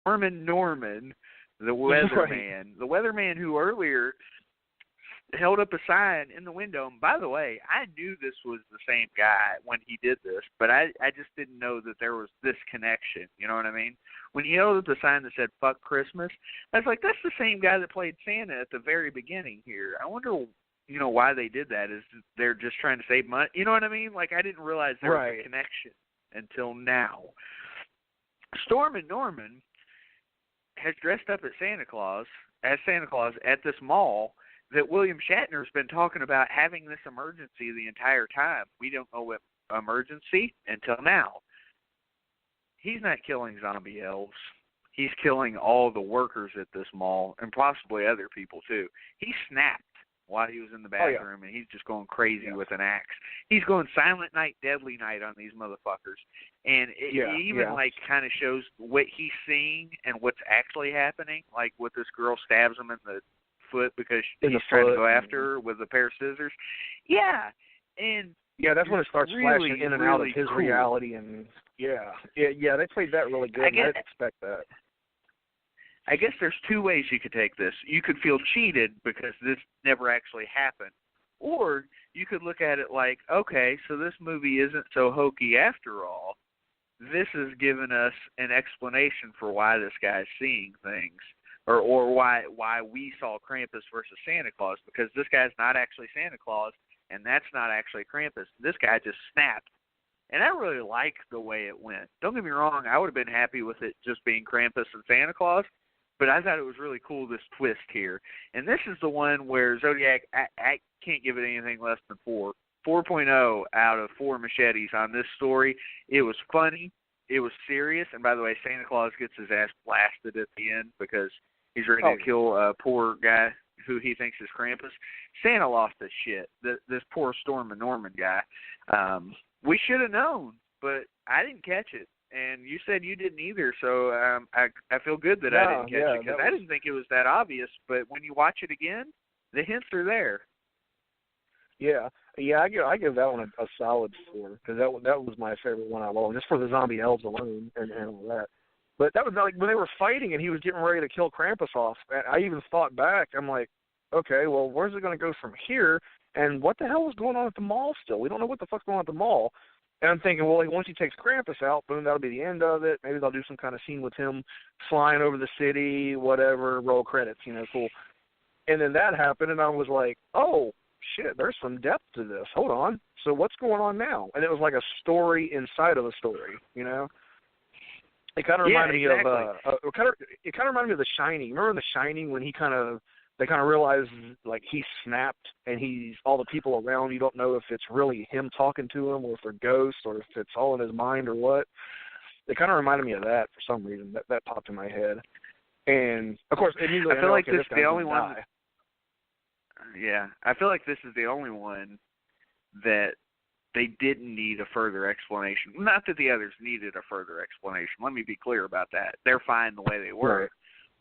Norman, the weatherman, the weatherman who earlier held up a sign in the window. And by the way, I knew this was the same guy when he did this, but I just didn't know that there was this connection. You know what I mean? When he held up the sign that said "Fuck Christmas," I was like, that's the same guy that played Santa at the very beginning here. I wonder, why they did that. Is they're just trying to save money? You know what I mean? Like, I didn't realize there was a connection until now. Storm and Norman has dressed up as Santa Claus at this mall that William Shatner's been talking about having this emergency the entire time. We don't know what emergency until now. He's not killing zombie elves. He's killing all the workers at this mall and possibly other people too. He snapped while he was in the bathroom, and he's just going crazy with an axe. He's going Silent Night, Deadly Night on these motherfuckers. And it even kind of shows what he's seeing and what's actually happening, like what this girl stabs him in the foot because he's trying to go after her with a pair of scissors. Yeah, and that's when it starts flashing in and out of his reality, and they played that really good. I didn't expect that. I guess there's two ways you could take this. You could feel cheated because this never actually happened, or you could look at it like, okay, so this movie isn't so hokey after all. This has given us an explanation for why this guy's seeing things. Or why we saw Krampus versus Santa Claus, because this guy's not actually Santa Claus, and that's not actually Krampus. This guy just snapped. And I really liked the way it went. Don't get me wrong, I would have been happy with it just being Krampus and Santa Claus, but I thought it was really cool, this twist here. And this is the one where Zodiac, I can't give it anything less than 4. 4.0 out of 4 machetes on this story. It was funny. It was serious. And by the way, Santa Claus gets his ass blasted at the end because he's ready to kill a poor guy who he thinks is Krampus. Santa lost his shit. This poor Storm and Norman guy. We should have known, but I didn't catch it. And you said you didn't either, so I feel good that I didn't catch it, because I didn't think it was that obvious. But when you watch it again, the hints are there. I give that one a solid 4, because that was my favorite one alone, just for the zombie elves alone and all that. But that was like when they were fighting and he was getting ready to kill Krampus off. I even thought back. I'm like, okay, well, where's it going to go from here? And what the hell was going on at the mall still? We don't know what the fuck's going on at the mall. And I'm thinking, well, once he takes Krampus out, boom, that'll be the end of it. Maybe they'll do some kind of scene with him flying over the city, whatever, roll credits, cool. And then that happened, and I was like, oh, shit, there's some depth to this. Hold on. So what's going on now? And it was like a story inside of a story, It kind of reminded me of it kind of reminded me of The Shining. Remember in The Shining when they kind of realize like he snapped and he's all the people around. You don't know if it's really him talking to him or if they're ghosts or if it's all in his mind or what. It kind of reminded me of that for some reason. That popped in my head. And of course, immediately I feel like this is the only one. Die. Yeah, I feel like this is the only one that they didn't need a further explanation. Not that the others needed a further explanation. Let me be clear about that. They're fine the way they were. Right.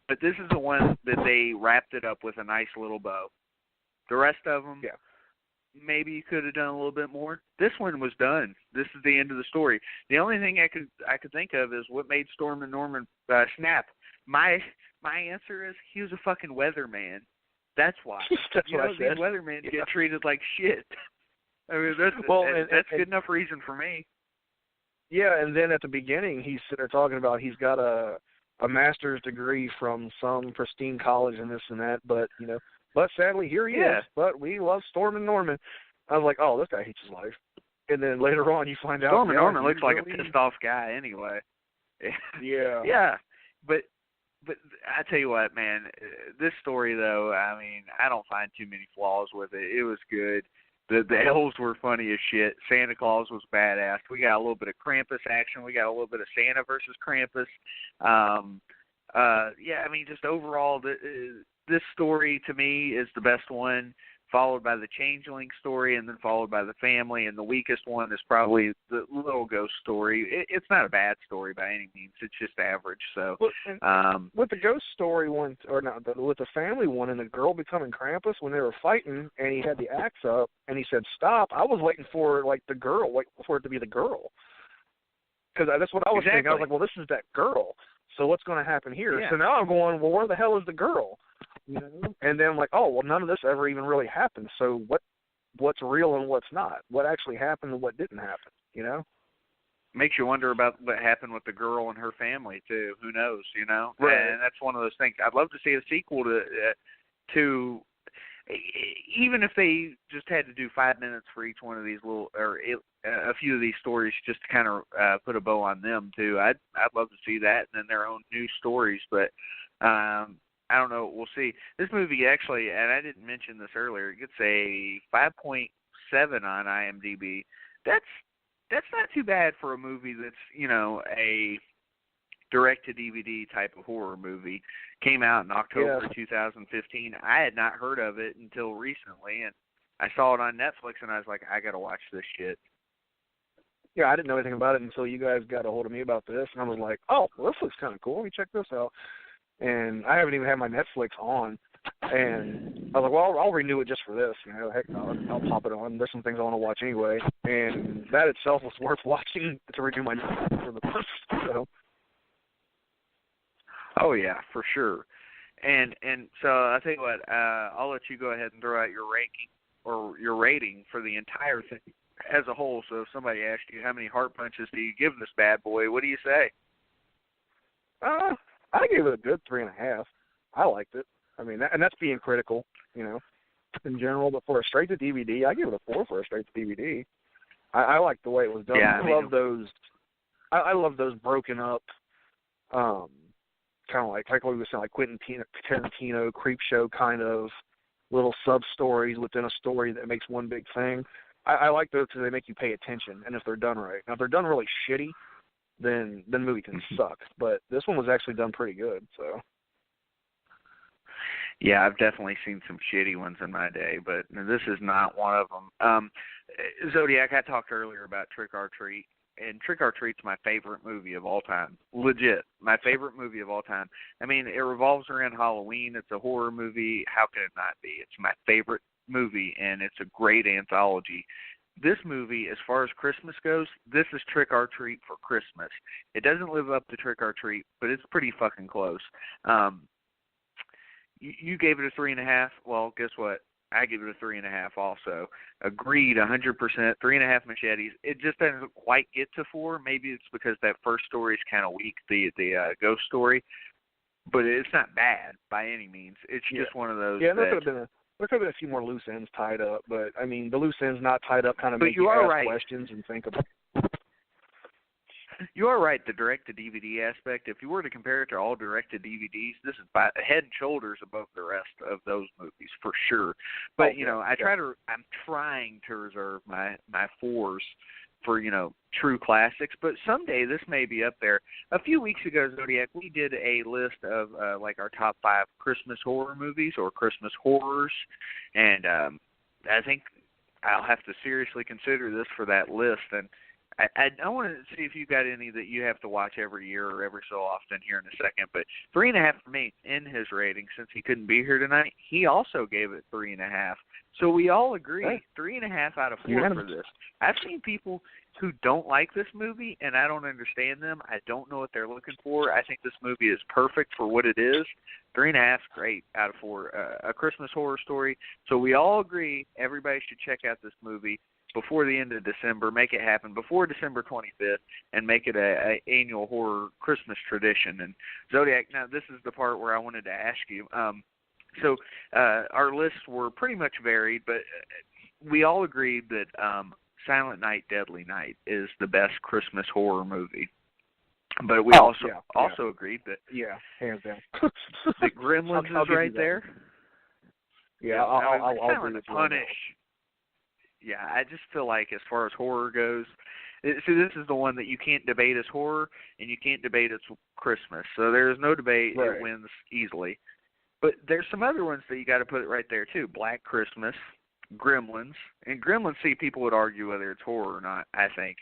But this is the one that they wrapped it up with a nice little bow. The rest of them, maybe you could have done a little bit more. This one was done. This is the end of the story. The only thing I could think of is what made Storm and Norman snap. My answer is he was a fucking weatherman. That's why. That's what I said. These weathermen get treated like shit. I mean, that's good enough reason for me. Yeah, and then at the beginning, he's sitting there talking about he's got a master's degree from some pristine college and this and that, but sadly here he is. But we love Storm and Norman. I was like, oh, this guy hates his life. And then later on, you find out Storm and Norman looks like a pissed off guy anyway. Yeah. But I tell you what, man, this story though, I mean, I don't find too many flaws with it. It was good. The elves were funny as shit. Santa Claus was badass. We got a little bit of Krampus action. We got a little bit of Santa versus Krampus. I mean, just overall, this story to me is the best one, followed by the Changeling story, and then followed by the family. And the weakest one is probably the little ghost story. It's not a bad story by any means. It's just average. So, with the ghost story one, with the family one, and the girl becoming Krampus when they were fighting, and he had the axe up, and he said stop. I was waiting for the girl, for it to be the girl, because that's what I was thinking. I was like, well, this is that girl. So what's going to happen here? Yeah. So now I'm going, well, where the hell is the girl? You know? And then I'm like, oh, well, none of this ever even really happened. So what's real and what's not? What actually happened and what didn't happen? You know? Makes you wonder about what happened with the girl and her family too. Who knows? You know? Right. And that's one of those things. I'd love to see a sequel to even if they just had to do 5 minutes for each one of these a few of these stories, just to kind of put a bow on them too. I'd love to see that, and then their own new stories. But I don't know. We'll see. This movie actually, and I didn't mention this earlier, it gets a 5.7 on IMDb. That's not too bad for a movie that's, you know, a direct-to-DVD type of horror movie. Came out in October 2015. I had not heard of it until recently, and I saw it on Netflix, and I was like, I got to watch this shit. Yeah, I didn't know anything about it until you guys got a hold of me about this, and I was like, oh, well, this looks kind of cool. Let me check this out. And I haven't even had my Netflix on, and I was like, well, I'll renew it just for this. You know, heck, I'll pop it on. There's some things I want to watch anyway, and that itself was worth watching to renew my Netflix for the purpose. So. Oh yeah, for sure. And so I tell you what, I'll let you go ahead and throw out your ranking or your rating for the entire thing as a whole. So if somebody asked you how many heart punches do you give this bad boy, what do you say? I gave it a good 3.5. I liked it. I mean, and that's being critical, you know, in general. But for a straight to DVD, I give it a 4 for a straight to DVD. I like the way it was done. Yeah, I love those. I love those broken up. Kind of like what we were saying, like Quentin Tarantino, creep show kind of little sub-stories within a story that makes one big thing. I like those because they make you pay attention, and if they're done right. Now, if they're done really shitty, then the movie can suck. But this one was actually done pretty good, so. Yeah, I've definitely seen some shitty ones in my day, but this is not one of them. Zodiac, I talked earlier about Trick or Treat. And Trick or Treat's my favorite movie of all time. Legit, my favorite movie of all time. I mean, it revolves around Halloween. It's a horror movie. How can it not be? It's my favorite movie, and it's a great anthology. This movie, as far as Christmas goes, this is Trick or Treat for Christmas. It doesn't live up to Trick or Treat, but it's pretty fucking close. You gave it a 3.5. Well, guess what? I give it a 3.5 also. Agreed, 100%. 3.5 machetes. It just doesn't quite get to 4. Maybe it's because that first story is kind of weak, the ghost story. But it's not bad by any means. It's just one of those. Yeah, there could have been a few more loose ends tied up. But, I mean, the loose ends not tied up kind of make you ask questions and think about it. You are right, the direct-to-DVD aspect. If you were to compare it to all direct-to-DVDs, this is by head and shoulders above the rest of those movies, for sure. But, you know, I'm trying to reserve my 4s for, you know, true classics. But someday this may be up there. A few weeks ago, Zodiac, we did a list of, like, our top 5 Christmas horror movies or Christmas horrors. And I think I'll have to seriously consider this for that list. And I want to see if you got any that you have to watch every year or every so often here in a second. But 3.5 for me in his rating, since he couldn't be here tonight, he also gave it 3.5. So we all agree, 3.5 out of 4 for this. I've seen people who don't like this movie, and I don't understand them. I don't know what they're looking for. I think this movie is perfect for what it is. 3.5 is great out of 4. A Christmas horror story. So we all agree everybody should check out this movie before the end of December, make it happen before December 25th, and make it a annual horror Christmas tradition. And Zodiac, now this is the part where I wanted to ask you. So our lists were pretty much varied, but we all agreed that Silent Night, Deadly Night is the best Christmas horror movie. But we also agreed that hands down, that Gremlins is right there. Yeah, I'll Silent Punish. Yeah, I just feel like as far as horror goes, see, this is the one that you can't debate as horror, and you can't debate as Christmas. So there's no debate. Right. It wins easily. But there's some other ones that you got to put it right there, too. Black Christmas, Gremlins. And Gremlins, see, people would argue whether it's horror or not, I think.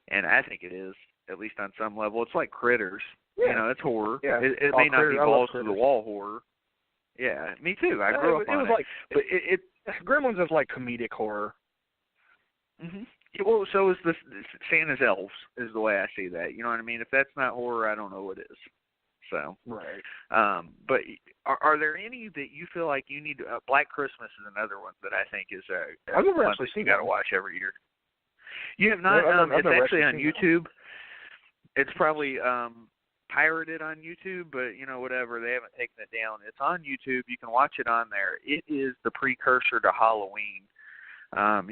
And I think it is, at least on some level. It's like Critters. Yeah. You know, it's horror. Yeah. It may not be balls to the wall horror. Yeah, me too. I grew up on it. But Gremlins is like comedic horror. Mm-hmm. Well, so is Santa's Elves, is the way I see that. You know what I mean? If that's not horror, I don't know what is. So, right. But are there any that you feel like you need to? Black Christmas is another one that I think is I've never one actually that seen you got to that. watch every year. You have not? No, I've it's never actually on seen YouTube. It's probably pirated on YouTube, but whatever. They haven't taken it down. It's on YouTube. You can watch it on there. It is the precursor to Halloween.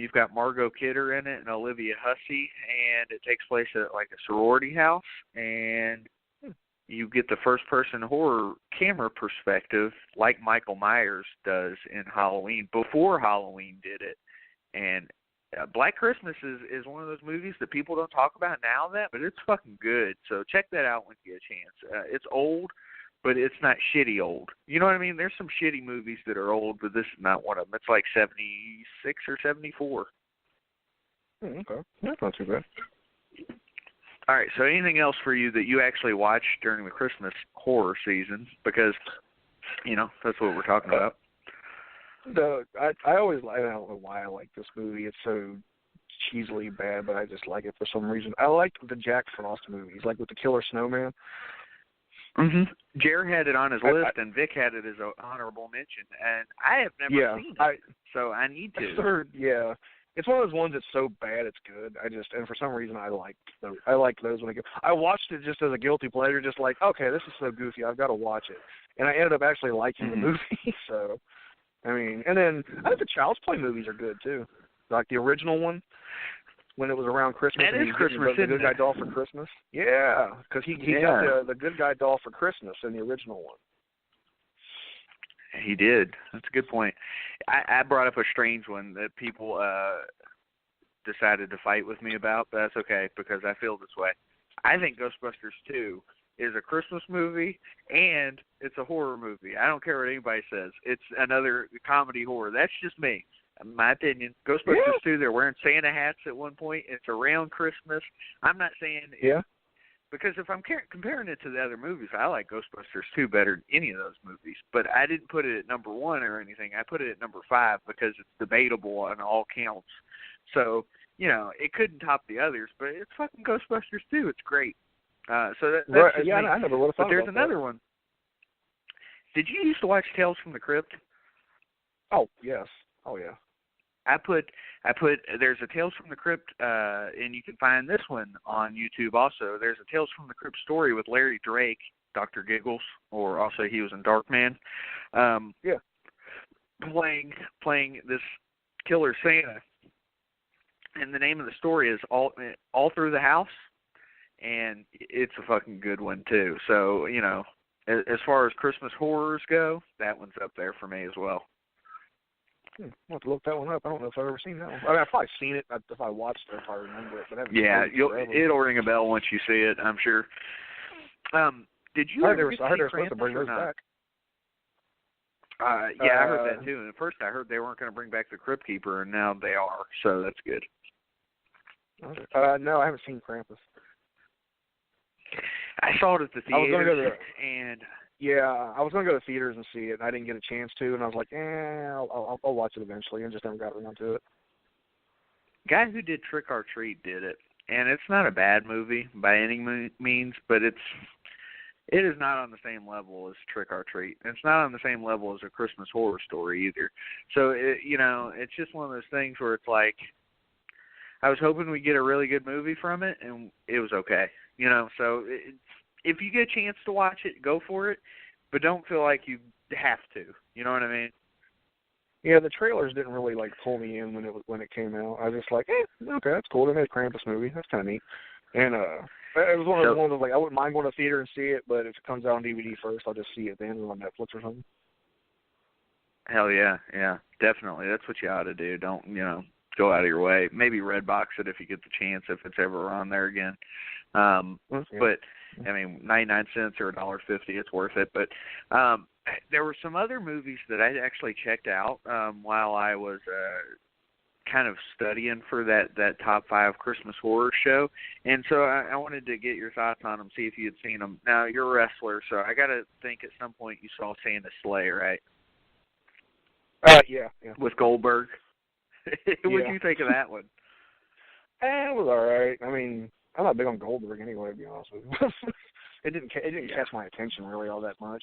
You've got Margot Kidder in it and Olivia Hussey, and it takes place at like a sorority house, and you get the first-person horror camera perspective like Michael Myers does in Halloween, before Halloween did it. And Black Christmas is one of those movies that people don't talk about now, but it's fucking good. So check that out when you get a chance. It's old, but it's not shitty old. You know what I mean? There's some shitty movies that are old, but this is not one of them. It's like 76 or 74. Okay. That's not too bad. All right, so anything else for you that you actually watch during the Christmas horror season? Because, that's what we're talking about. I always, I don't know why I like this movie. It's so cheesily bad, but I just like it for some reason. I like the Jack Frost movies, like with the Killer Snowman. Mm-hmm. Jer had it on his list, and Vic had it as an honorable mention, and I have never seen it, so I need to. Yeah. It's one of those ones that's so bad it's good. And for some reason I like those when I watched it just as a guilty pleasure, just like, okay, this is so goofy, I've got to watch it. And I ended up actually liking the movie, so, I mean, and then I think the Child's Play movies are good too. Like the original one, when it was around Christmas. That is Christmas, the good guy doll for Christmas. Yeah, because he got the good guy doll for Christmas in the original one. He did. That's a good point. I brought up a strange one that people decided to fight with me about, but that's okay because I feel this way. I think Ghostbusters 2 is a Christmas movie and it's a horror movie. I don't care what anybody says. It's another comedy horror. That's just me. My opinion. Ghostbusters 2, they're wearing Santa hats at one point. It's around Christmas. I'm not saying because if I'm comparing it to the other movies, I like Ghostbusters 2 better than any of those movies. But I didn't put it at number 1 or anything. I put it at number 5 because it's debatable on all counts. So, it couldn't top the others, but it's fucking Ghostbusters 2. It's great. So that's just me. I never would have thought But there's about another that. one. Did you used to watch Tales from the Crypt? Oh, yes. Oh, yeah. I put there's a Tales from the Crypt, and you can find this one on YouTube also. There's a Tales from the Crypt story with Larry Drake, Dr. Giggles, or also he was in Darkman. Playing this killer Santa. And the name of the story is All Through the House, and it's a fucking good one too. So, as far as Christmas horrors go, that one's up there for me as well. I'll have to look that one up. I don't know if I've ever seen that one. I mean, I've probably seen it if I watched it, if I remember it. But it'll ring a bell once you see it, I'm sure. Did you ever I heard they were supposed to bring those back. I heard that too. And at first I heard they weren't going to bring back the Crypt Keeper, and now they are, so that's good. No, I haven't seen Krampus. I saw it at the theater. I was going to go to theaters and see it, and I didn't get a chance to, and I was like, I'll watch it eventually, and just never got around to it. Guy who did Trick or Treat did it, and it's not a bad movie by any means, but it is not on the same level as Trick or Treat. It's not on the same level as A Christmas Horror Story either. So, it's just one of those things where it's like, I was hoping we'd get a really good movie from it, and it was okay. So if you get a chance to watch it, go for it, but don't feel like you have to. You know what I mean? Yeah, the trailers didn't really pull me in when it came out. I was just like, okay, that's cool. They made a Krampus movie. That's kind of neat. And it was one of those ones I wouldn't mind going to the theater and see it, but if it comes out on DVD first, I'll just see it then on Netflix or something. Hell yeah, definitely. That's what you ought to do. Don't go out of your way. Maybe Redbox it if you get the chance, if it's ever on there again. But I mean, 99 cents or $1.50, it's worth it. But there were some other movies that I actually checked out while I was kind of studying for that top 5 Christmas horror show, and so I wanted to get your thoughts on them, see if you had seen them. Now you're a wrestler, so I got to think at some point you saw Santa's Sleigh, right? Yeah. With Goldberg. What did you think of that one? It was all right. I mean, I'm not big on Goldberg anyway, to be honest with you. It didn't catch my attention really all that much.